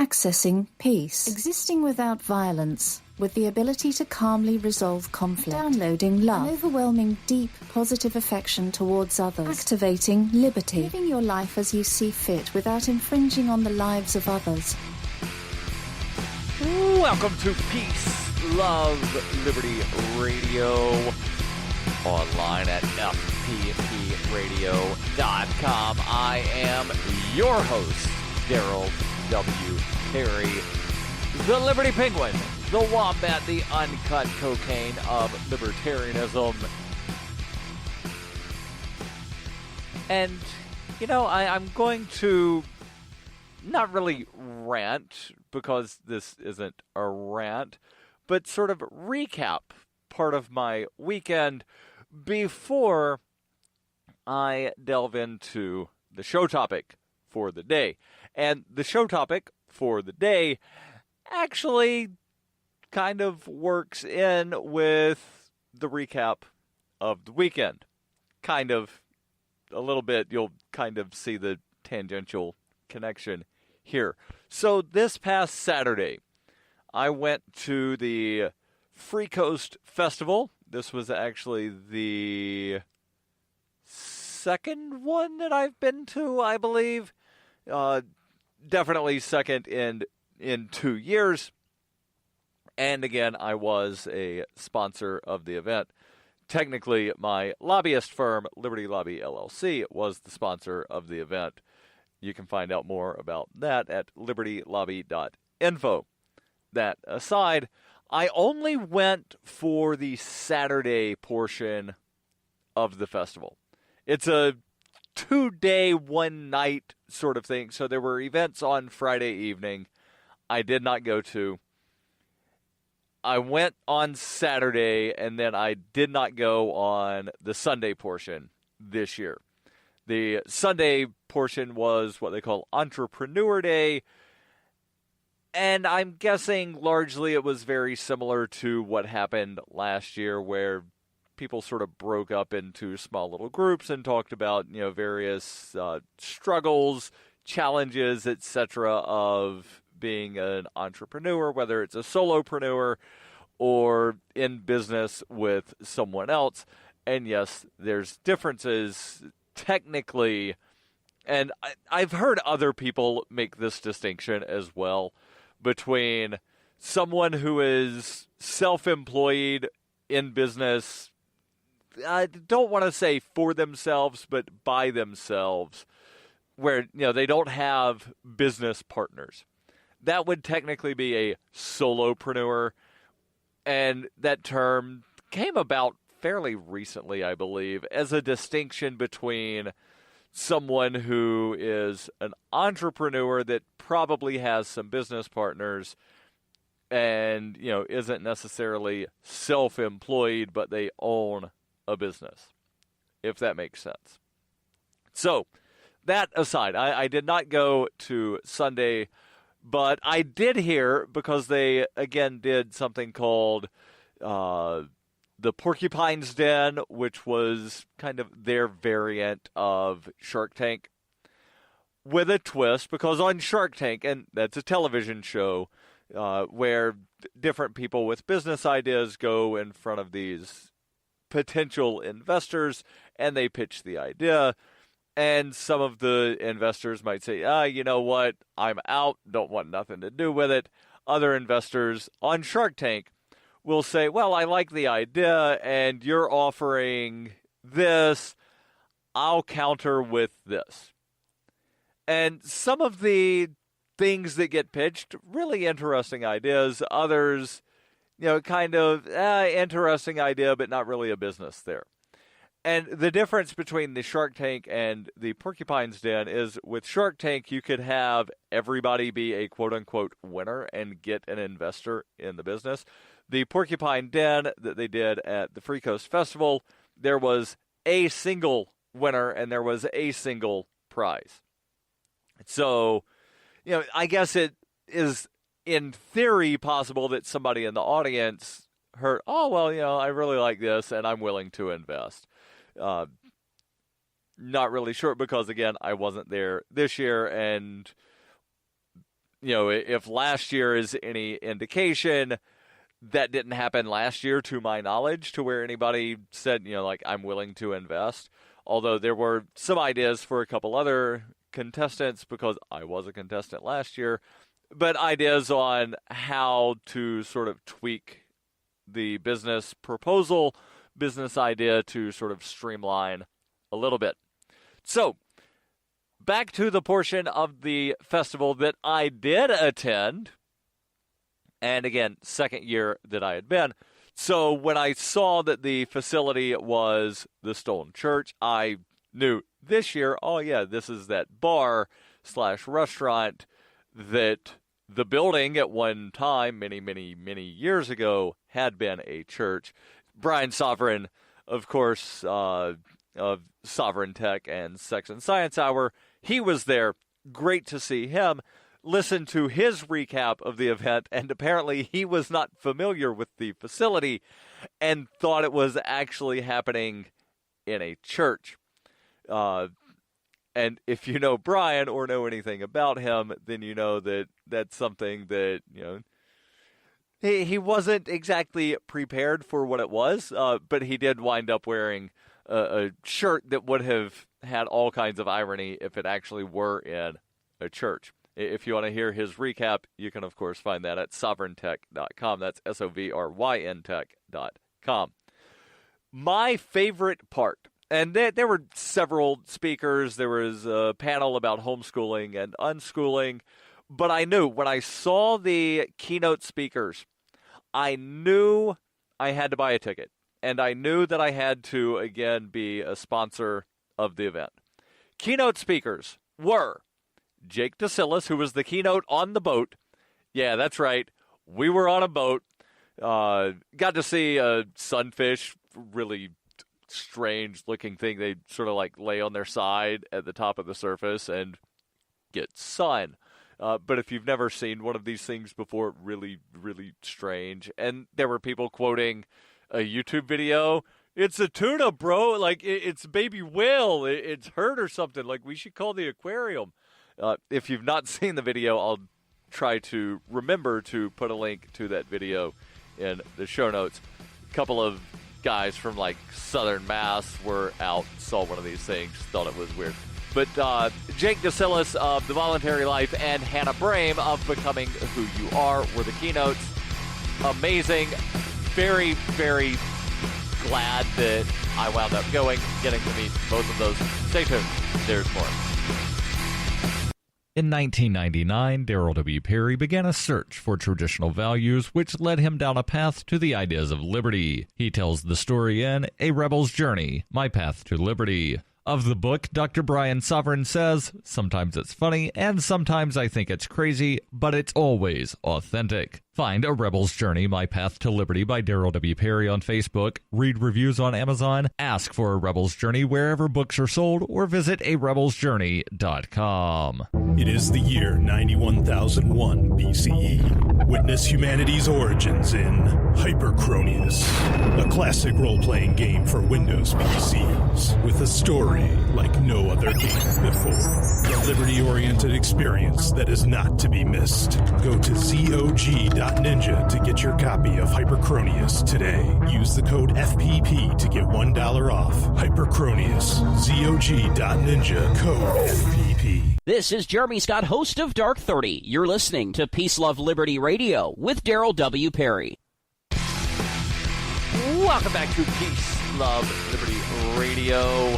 Accessing peace. Existing without violence, with the ability to calmly resolve conflict. Downloading love. An overwhelming, deep, positive affection towards others. Activating liberty. Living your life as you see fit without infringing on the lives of others. Welcome to Peace, Love, Liberty Radio. Online at fppradio.com. I am your host, Darryl W. Perry, the Liberty Penguin, the Wombat, the uncut cocaine of libertarianism. And, you know, I'm going to not really rant, because this isn't a rant, but sort of recap part of my weekend before I delve into the show topic for the day. And the show topic for the day actually kind of works in with the recap of the weekend. Kind of, a little bit, you'll kind of see the tangential connection here. So this past Saturday, I went to the Freecoast Festival. This was actually the second one that I've been to, I believe. Definitely second in 2 years. And again, I was a sponsor of the event. Technically, my lobbyist firm, Liberty Lobby LLC, was the sponsor of the event. You can find out more about that at libertylobby.info. That aside, I only went for the Saturday portion of the festival. It's a 2-day, 1-night sort of thing. So there were events on Friday evening I did not go to. I went on Saturday, and then I did not go on the Sunday portion this year. The Sunday portion was what they call Entrepreneur Day, and I'm guessing largely it was very similar to what happened last year, where people sort of broke up into small little groups and talked about, you know, various struggles, challenges, etc. of being an entrepreneur, whether it's a solopreneur or in business with someone else. And yes, there's differences technically, and I've heard other people make this distinction as well, between someone who is self-employed in business, I don't want to say for themselves, but by themselves, where, you know, they don't have business partners. That would technically be a solopreneur, and that term came about fairly recently, I believe, as a distinction between someone who is an entrepreneur that probably has some business partners and, you know, isn't necessarily self-employed, but they own a business, if that makes sense. So, that aside, I did not go to Sunday, but I did hear, because they, again, did something called the Porcupine's Den, which was kind of their variant of Shark Tank, with a twist, because on Shark Tank, and that's a television show where different people with business ideas go in front of these potential investors, and they pitch the idea. And some of the investors might say, you know what, I'm out, don't want nothing to do with it. Other investors on Shark Tank will say, well, I like the idea, and you're offering this, I'll counter with this. And some of the things that get pitched, really interesting ideas. Others, you know, kind of interesting idea, but not really a business there. And the difference between the Shark Tank and the Porcupine's Den is, with Shark Tank, you could have everybody be a quote-unquote winner and get an investor in the business. The Porcupine Den that they did at the Freecoast Festival, there was a single winner and there was a single prize. So, you know, I guess it is in theory possible that somebody in the audience heard, oh, well, you know, I really like this and I'm willing to invest. Not really sure, because again, I wasn't there this year, and if last year is any indication, that didn't happen last year, to my knowledge, to where anybody said, I'm willing to invest. Although there were some ideas for a couple other contestants, because I was a contestant last year, but ideas on how to sort of tweak the business proposal, business idea to sort of streamline a little bit. So, back to the portion of the festival that I did attend. And again, second year that I had been. So when I saw that the facility was the Stolen Church, I knew this year, oh yeah, this is that bar/restaurant that the building at one time, many, many, many years ago, had been a church. Brian Sovereign, of course, of Sovereign Tech and Sex and Science Hour, he was there. Great to see him. Listen to his recap of the event, and apparently he was not familiar with the facility and thought it was actually happening in a church. And if you know Brian or know anything about him, then you know that that's something that, he wasn't exactly prepared for what it was, but he did wind up wearing a shirt that would have had all kinds of irony if it actually were in a church. If you want to hear his recap, you can, of course, find that at sovereigntech.com. That's SOVRYNtech.com. My favorite part, and there were several speakers. There was a panel about homeschooling and unschooling. But I knew when I saw the keynote speakers, I knew I had to buy a ticket. And I knew that I had to, again, be a sponsor of the event. Keynote speakers were Jake DeSillis, who was the keynote on the boat. Yeah, that's right. We were on a boat. Got to see a sunfish, really strange-looking thing. They sort of like lay on their side at the top of the surface and get sun. But if you've never seen one of these things before, really, really strange. And there were people quoting a YouTube video. It's a tuna, bro. Like, it's baby whale. It's hurt or something. Like, we should call the aquarium. If you've not seen the video, I'll try to remember to put a link to that video in the show notes. A couple of guys from, like, Southern Mass were out, saw one of these things, thought it was weird. But Jake DeSillis of The Voluntary Life and Hannah Brame of Becoming Who You Are were the keynotes. Amazing. Very, very glad that I wound up getting to meet both of those. Stay tuned. There's more. In 1999, Darryl W. Perry began a search for traditional values, which led him down a path to the ideas of liberty. He tells the story in A Rebel's Journey, My Path to Liberty. Of the book, Dr. Brian Sovereign says, sometimes it's funny, and sometimes I think it's crazy, but it's always authentic. Find A Rebel's Journey, My Path to Liberty by Darryl W. Perry on Facebook, read reviews on Amazon, ask for A Rebel's Journey wherever books are sold, or visit arebelsjourney.com. It is the year 91,001 BCE. Witness humanity's origins in Hyperchronius, a classic role-playing game for Windows PCs, with a story like no other game before. A liberty-oriented experience that is not to be missed. Go to ZOG.Ninja to get your copy of Hyperchronius today. Use the code FPP to get $1 off. Hyperchronius, ZOG.Ninja, code FPP. This is Jeremy Scott, host of Dark 30. You're listening to Peace, Love, Liberty Radio with Darryl W. Perry. Welcome back to Peace, Love, Liberty Radio,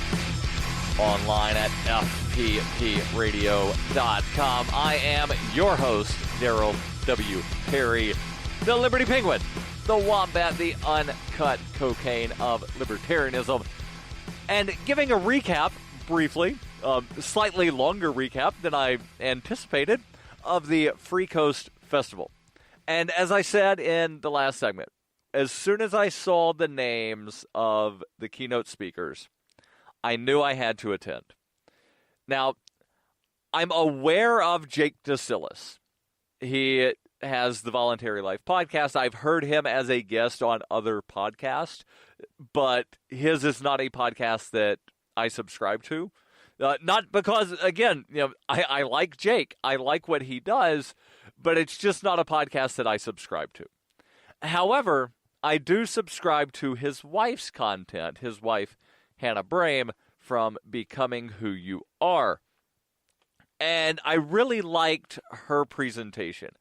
online at fppradio.com. I am your host, Darryl W. Perry, the Liberty Penguin, the Wombat, the uncut cocaine of libertarianism, and giving a recap, briefly, slightly longer recap than I anticipated, of the Freecoast Festival. And as I said in the last segment, as soon as I saw the names of the keynote speakers, I knew I had to attend. Now, I'm aware of Jake DeSillis. He has the Voluntary Life podcast. I've heard him as a guest on other podcasts, but his is not a podcast that I subscribe to. Not because, again, I like Jake. I like what he does, but it's just not a podcast that I subscribe to. However, I do subscribe to his wife's content, his wife, Hannah Brame, from Becoming Who You Are. And I really liked her presentation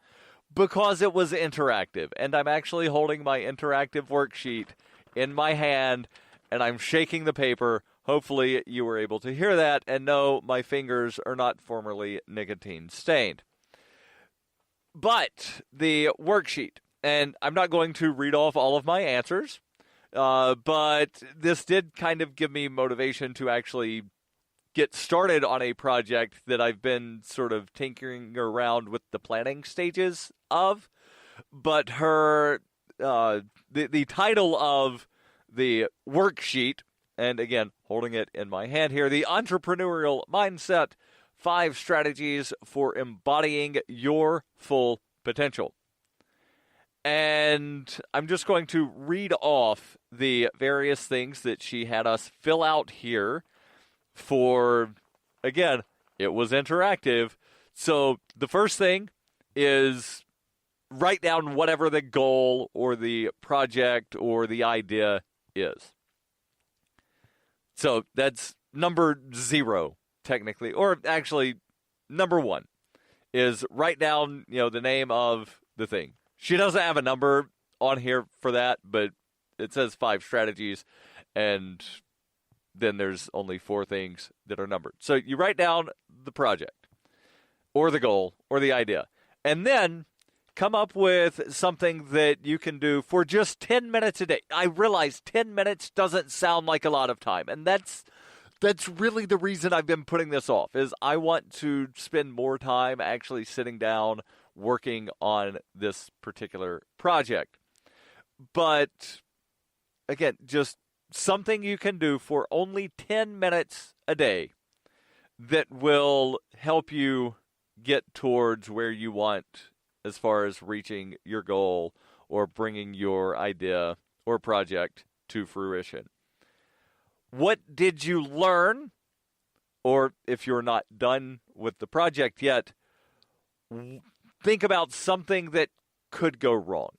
because it was interactive. And I'm actually holding my interactive worksheet in my hand, and I'm shaking the paper. Hopefully you were able to hear that, and no, my fingers are not formerly nicotine stained. But the worksheet, and I'm not going to read off all of my answers, but this did kind of give me motivation to actually get started on a project that I've been sort of tinkering around with the planning stages of. But the title of the worksheet, and again, holding it in my hand here, The Entrepreneurial Mindset, 5 Strategies for Embodying Your Full Potential. And I'm just going to read off the various things that she had us fill out here for, again, it was interactive. So the first thing is write down whatever the goal or the project or the idea is. So that's number 0, technically, or actually number 1 is write down, the name of the thing. She doesn't have a number on here for that, but it says 5 strategies, and then there's only 4 things that are numbered. So you write down the project or the goal or the idea, and then come up with something that you can do for just 10 minutes a day. I realize 10 minutes doesn't sound like a lot of time, and that's really the reason I've been putting this off, is I want to spend more time actually sitting down working on this particular project. But again, just something you can do for only 10 minutes a day that will help you get towards where you want as far as reaching your goal or bringing your idea or project to fruition. What did you learn? Or if you're not done with the project yet, think about something that could go wrong.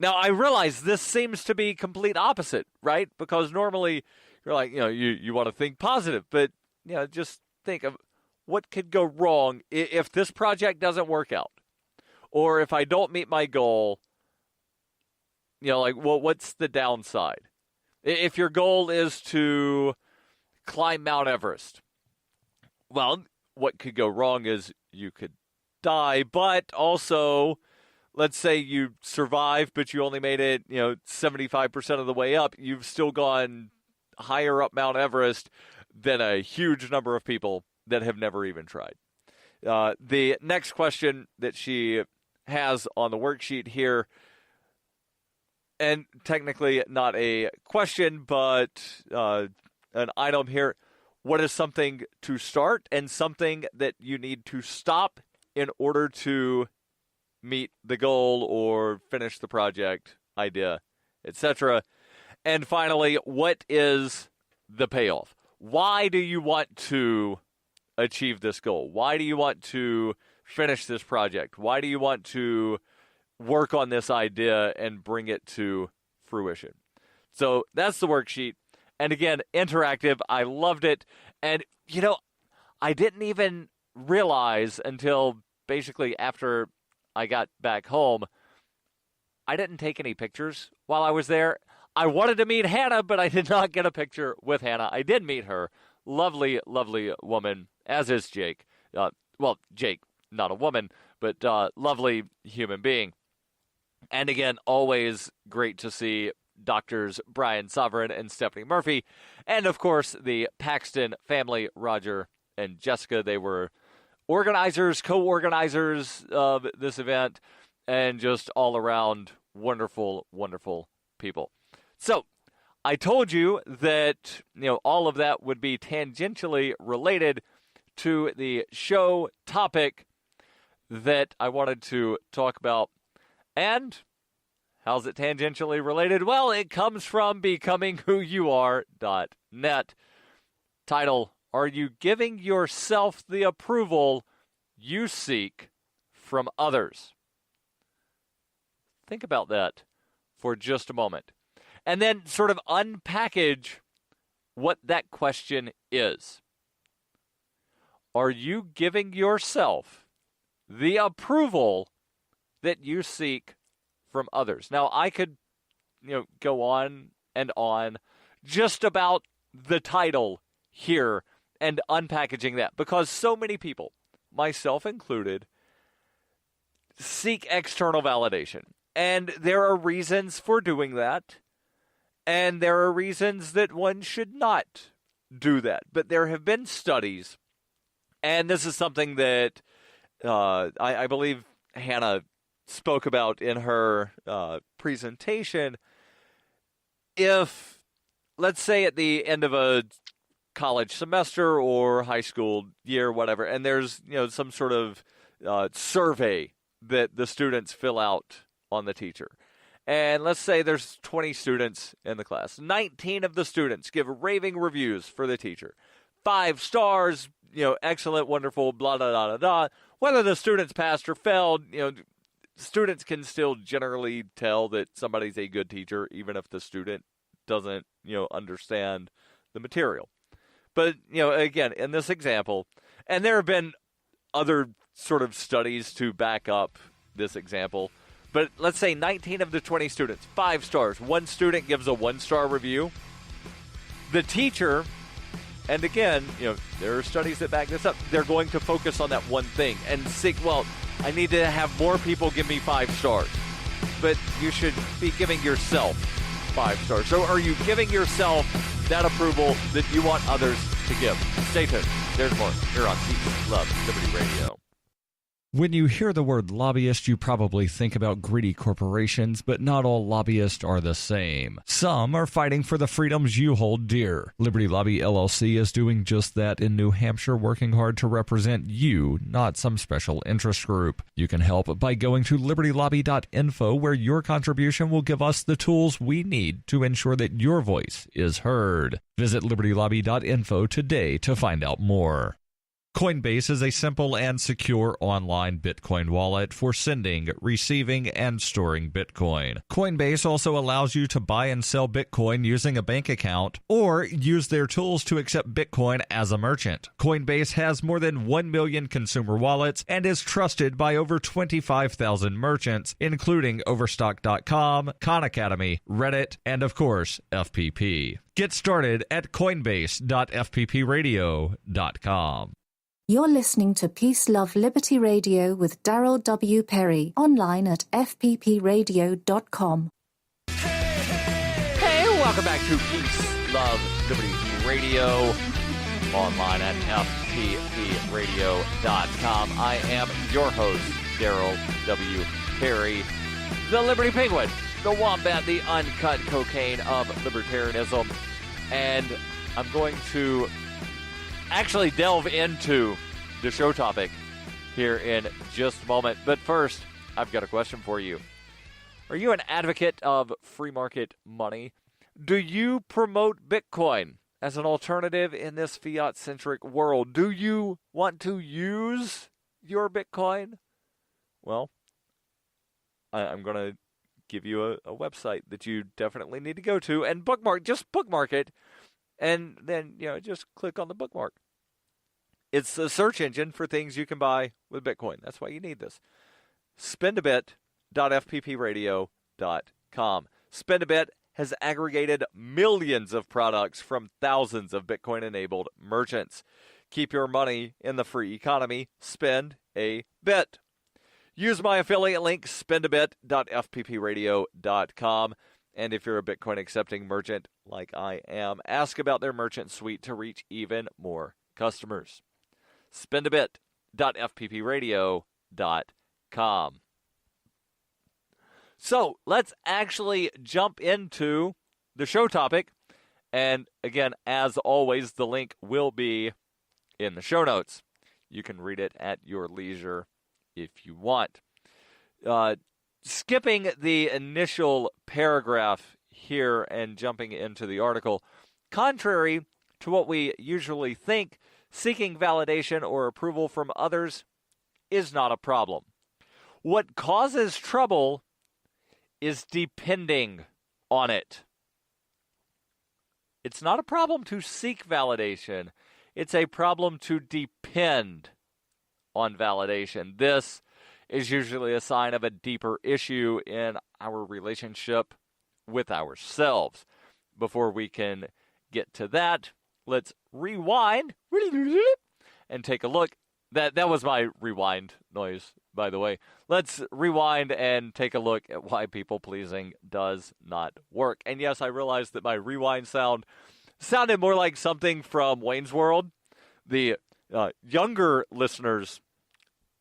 Now, I realize this seems to be complete opposite, right? Because normally you're like, you want to think positive, but just think of what could go wrong if this project doesn't work out, or if I don't meet my goal. What's the downside? If your goal is to climb Mount Everest, well, what could go wrong is you could die, but also, let's say you survived, but you only made it, 75% of the way up. You've still gone higher up Mount Everest than a huge number of people that have never even tried. The next question that she has on the worksheet here, and technically not a question, but an item here. What is something to start and something that you need to stop in order to meet the goal or finish the project, idea, etc.? And finally, what is the payoff? Why do you want to achieve this goal? Why do you want to finish this project? Why do you want to work on this idea and bring it to fruition? So that's the worksheet. And again, interactive. I loved it. And, I didn't even realize until basically after I got back home, I didn't take any pictures while I was there. I wanted to meet Hannah, but I did not get a picture with Hannah. I did meet her. Lovely, lovely woman, as is Jake. Jake, not a woman, but lovely human being. And again, always great to see Doctors Brian Sovereign and Stephanie Murphy. And of course, the Paxton family, Roger and Jessica. They were organizers, co-organizers of this event, and just all around wonderful, wonderful people. So I told you that, all of that would be tangentially related to the show topic that I wanted to talk about. And how's it tangentially related? Well, it comes from becomingwhoyouare.net. Title Are you giving yourself the approval you seek from others? Think about that for just a moment. And then sort of unpackage what that question is. Are you giving yourself the approval that you seek from others? Now, I could, go on and on just about the title here and unpackaging that, because so many people, myself included, seek external validation. And there are reasons for doing that. And there are reasons that one should not do that. But there have been studies, and this is something that I believe Hannah spoke about in her presentation. If, let's say at the end of a college semester or high school year, whatever, and there's some sort of survey that the students fill out on the teacher. And let's say there's 20 students in the class. 19 of the students give raving reviews for the teacher. 5 stars, excellent, wonderful, blah, blah, blah, blah, blah. Whether the students passed or failed, students can still generally tell that somebody's a good teacher, even if the student doesn't, understand the material. But, again, in this example, and there have been other sort of studies to back up this example, but let's say 19 of the 20 students, 5 stars. One student gives a 1-star review. The teacher, and again, there are studies that back this up, they're going to focus on that one thing and think, well, I need to have more people give me 5 stars. But you should be giving yourself 5 stars. So are you giving yourself that approval that you want others to give? Stay tuned. There's more here on Peace, Love, Liberty Radio. When you hear the word lobbyist, you probably think about greedy corporations, but not all lobbyists are the same. Some are fighting for the freedoms you hold dear. Liberty Lobby LLC is doing just that in New Hampshire, working hard to represent you, not some special interest group. You can help by going to libertylobby.info, where your contribution will give us the tools we need to ensure that your voice is heard. Visit libertylobby.info today to find out more. Coinbase is a simple and secure online Bitcoin wallet for sending, receiving, and storing Bitcoin. Coinbase also allows you to buy and sell Bitcoin using a bank account or use their tools to accept Bitcoin as a merchant. Coinbase has more than 1 million consumer wallets and is trusted by over 25,000 merchants, including Overstock.com, Khan Academy, Reddit, and of course, FPP. Get started at coinbase.fppradio.com. You're listening to Peace, Love, Liberty Radio with Darryl W. Perry, online at fppradio.com. Hey, welcome back to Peace, Love, Liberty Radio, online at fppradio.com. I am your host, Darryl W. Perry, the Liberty Penguin, the Wombat, the uncut cocaine of libertarianism, and I'm going to actually delve into the show topic here in just a moment. But first, I've got a question for you. Are you an advocate of free market money? Do you promote Bitcoin as an alternative in this fiat-centric world? Do you want to use your Bitcoin? Well, I'm going to give you a website that you definitely need to go to and bookmark it. And then, just click on the bookmark. It's a search engine for things you can buy with Bitcoin. That's why you need this. Spendabit.fppradio.com. Spendabit has aggregated millions of products from thousands of Bitcoin-enabled merchants. Keep your money in the free economy. Spend a bit. Use my affiliate link, spendabit.fppradio.com. And if you're a Bitcoin-accepting merchant like I am, ask about their merchant suite to reach even more customers. Spendabit.fppradio.com. So let's actually jump into the show topic. And again, as always, the link will be in the show notes. You can read it at your leisure if you want. Skipping the initial paragraph here and jumping into the article, contrary to what we usually think, Seeking validation or approval from others is not a problem. What causes trouble is depending on it. It's not a problem to seek validation. It's a problem to depend on validation. This is usually a sign of a deeper issue in our relationship with ourselves. Before we can get to that, let's rewind and take a look. That was my rewind noise, by the way. Let's rewind and take a look at why people-pleasing does not work. And yes, I realized that my rewind sounded more like something from Wayne's World. The younger listeners,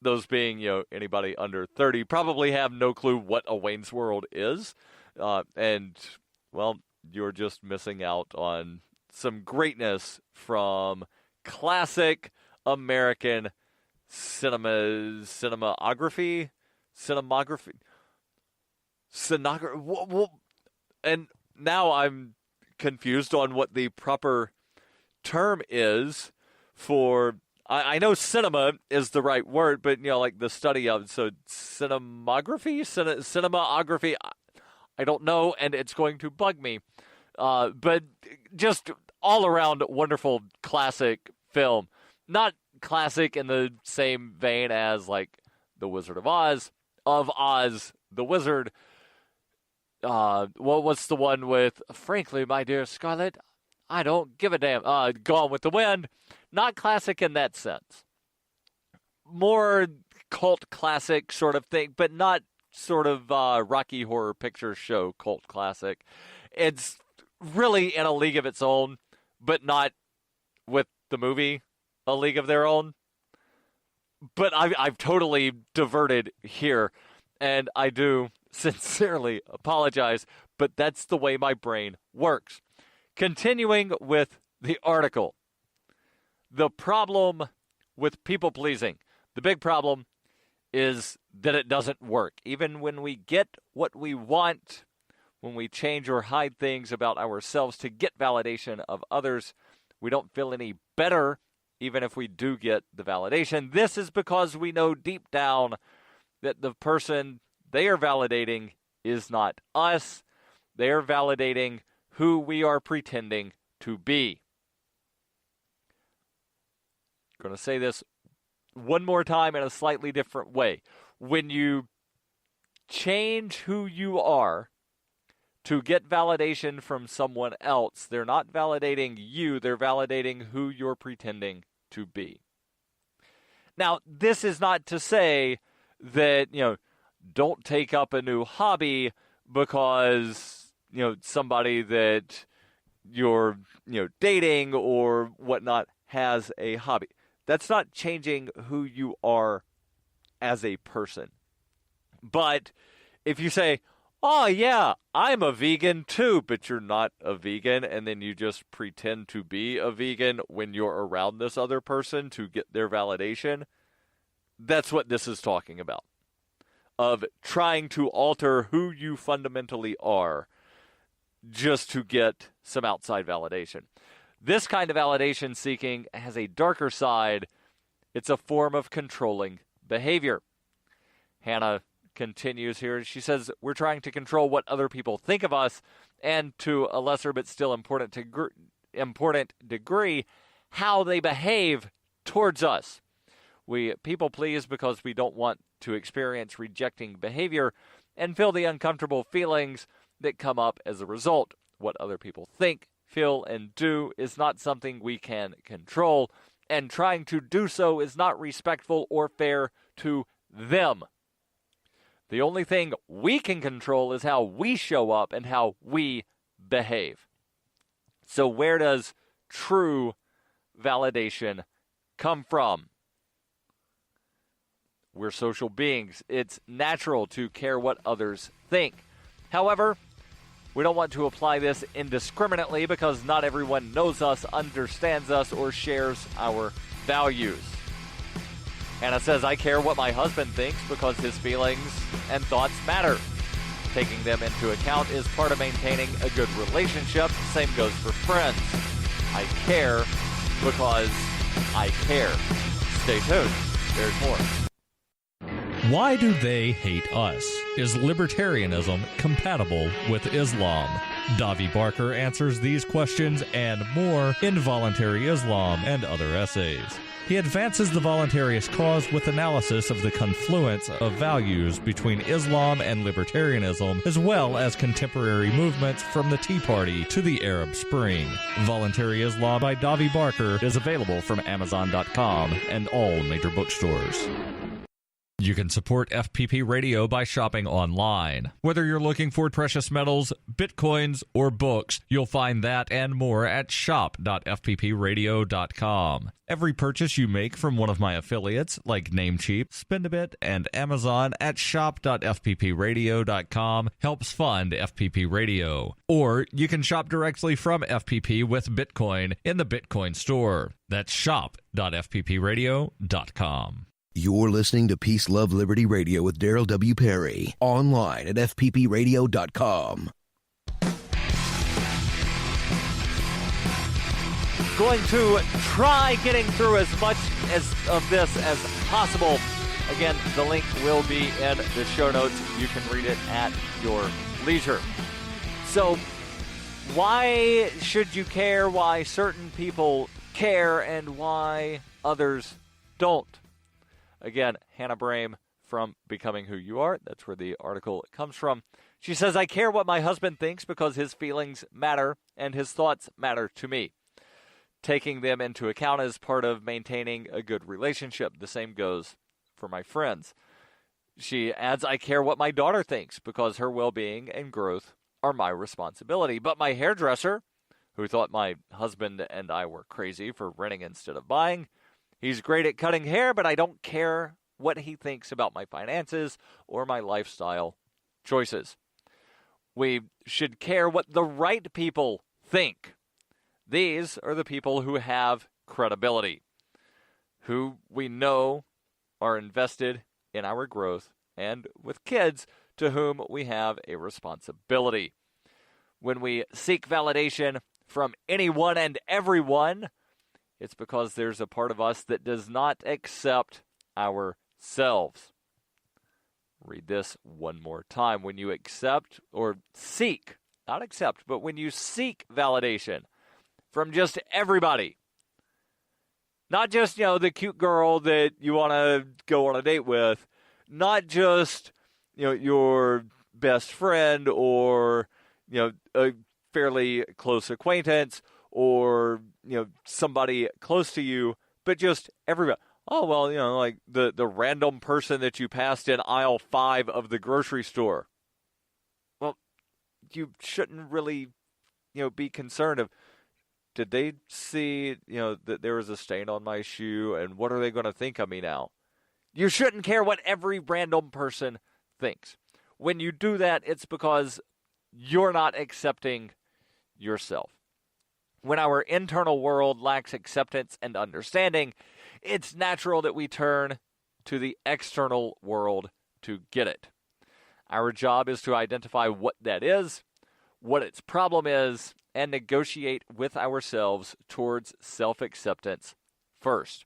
those being, anybody under 30, probably have no clue what a Wayne's World is. And, well, you're just missing out on some greatness from classic American cinematography, and now I'm confused on what the proper term is for. I know cinema is the right word, but like the study of cinematography. I don't know, and it's going to bug me. But just all around wonderful classic film. Not classic in the same vein as like The Wizard of Oz, the Wizard. What's the one with, frankly, my dear Scarlett, I don't give a damn. Gone with the Wind. Not classic in that sense. More cult classic sort of thing, but not sort of Rocky Horror Picture Show cult classic. It's really in a league of its own, but not with the movie A League of Their Own. But I've totally diverted here, and I do sincerely apologize, but that's the way my brain works. Continuing with the article. The problem with people-pleasing, the big problem, is that it doesn't work. Even when we get what we want, when we change or hide things about ourselves to get validation of others, we don't feel any better, even if we do get the validation. This is because we know deep down that the person they are validating is not us. They are validating who we are pretending to be. I'm going to say this one more time in a slightly different way. When you change who you are to get validation from someone else, they're not validating you, they're validating who you're pretending to be. Now, this is not to say that, don't take up a new hobby because, somebody that you're, dating or whatnot has a hobby. That's not changing who you are as a person. But if you say, oh, yeah, I'm a vegan too, but you're not a vegan, and then you just pretend to be a vegan when you're around this other person to get their validation, that's what this is talking about. Of trying to alter who you fundamentally are just to get some outside validation. This kind of validation seeking has a darker side. It's a form of controlling behavior. Hannah continues here. She says, we're trying to control what other people think of us, and to a lesser but still important degree, how they behave towards us. We people please because we don't want to experience rejecting behavior and feel the uncomfortable feelings that come up as a result. What other people think, feel, and do is not something we can control, and trying to do so is not respectful or fair to them. The only thing we can control is how we show up and how we behave. So where does true validation come from? We're social beings. It's natural to care what others think. However, we don't want to apply this indiscriminately because not everyone knows us, understands us, or shares our values. Hannah says, I care what my husband thinks because his feelings and thoughts matter. Taking them into account is part of maintaining a good relationship. Same goes for friends. I care because I care. Stay tuned. There's more. Why do they hate us? Is libertarianism compatible with Islam? Davi Barker answers these questions and more in Voluntary Islam and Other Essays. He advances the voluntarist cause with analysis of the confluence of values between Islam and libertarianism, as well as contemporary movements from the Tea Party to the Arab Spring. Voluntary Islam by Davi Barker is available from Amazon.com and all major bookstores. You can support FPP Radio by shopping online. Whether you're looking for precious metals, bitcoins, or books, you'll find that and more at shop.fppradio.com. Every purchase you make from one of my affiliates, like Namecheap, Spendabit, and Amazon at shop.fppradio.com helps fund FPP Radio. Or you can shop directly from FPP with Bitcoin in the Bitcoin store. That's shop.fppradio.com. You're listening to Peace, Love, Liberty Radio with Darryl W. Perry. Online at fppradio.com. Going to try getting through as much of this as possible. Again, the link will be in the show notes. You can read it at your leisure. So, why should you care? Why certain people care and why others don't? Again, Hannah Brame from Becoming Who You Are. That's where the article comes from. She says, I care what my husband thinks because his feelings matter and his thoughts matter to me. Taking them into account is part of maintaining a good relationship. The same goes for my friends. She adds, I care what my daughter thinks because her well-being and growth are my responsibility. But my hairdresser, who thought my husband and I were crazy for renting instead of buying, he's great at cutting hair, but I don't care what he thinks about my finances or my lifestyle choices. We should care what the right people think. These are the people who have credibility, who we know are invested in our growth, and with kids to whom we have a responsibility. When we seek validation from anyone and everyone, it's because there's a part of us that does not accept ourselves. Read this one more time. When you accept or seek, not accept, but when you seek validation from just everybody, not just, the cute girl that you want to go on a date with, not just, your best friend or, a fairly close acquaintance or, somebody close to you, but just everybody. Oh, well, like the random person that you passed in aisle 5 of the grocery store. Well, you shouldn't really, be concerned of, did they see, that there was a stain on my shoe and what are they going to think of me now? You shouldn't care what every random person thinks. When you do that, it's because you're not accepting yourself. When our internal world lacks acceptance and understanding, it's natural that we turn to the external world to get it. Our job is to identify what that is, what its problem is, and negotiate with ourselves towards self-acceptance first.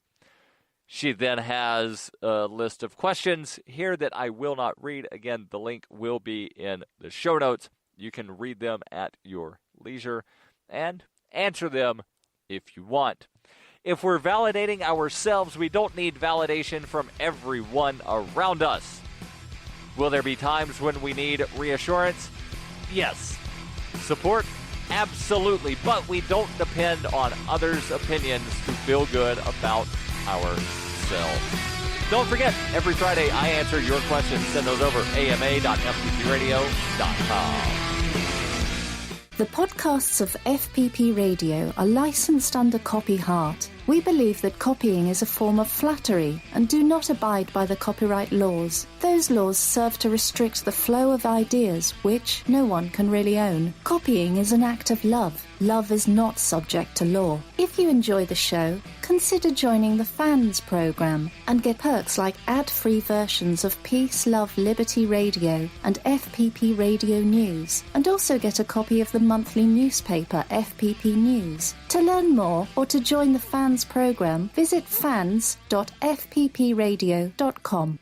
She then has a list of questions here that I will not read. Again, the link will be in the show notes. You can read them at your leisure and answer them if you want. If we're validating ourselves, we don't need validation from everyone around us. Will there be times when we need reassurance? Yes. Support? Absolutely. But we don't depend on others' opinions to feel good about ourselves. Don't forget, every Friday I answer your questions. Send those over ama.fppradio.com. The podcasts of FPP Radio are licensed under Copy Heart. We believe that copying is a form of flattery and do not abide by the copyright laws. Those laws serve to restrict the flow of ideas which no one can really own. Copying is an act of love. Love is not subject to law. If you enjoy the show, consider joining the Fans program and get perks like ad-free versions of Peace, Love, Liberty Radio and FPP Radio News, and also get a copy of the monthly newspaper FPP News. To learn more or to join the Fans Fans program, visit fans.fppradio.com.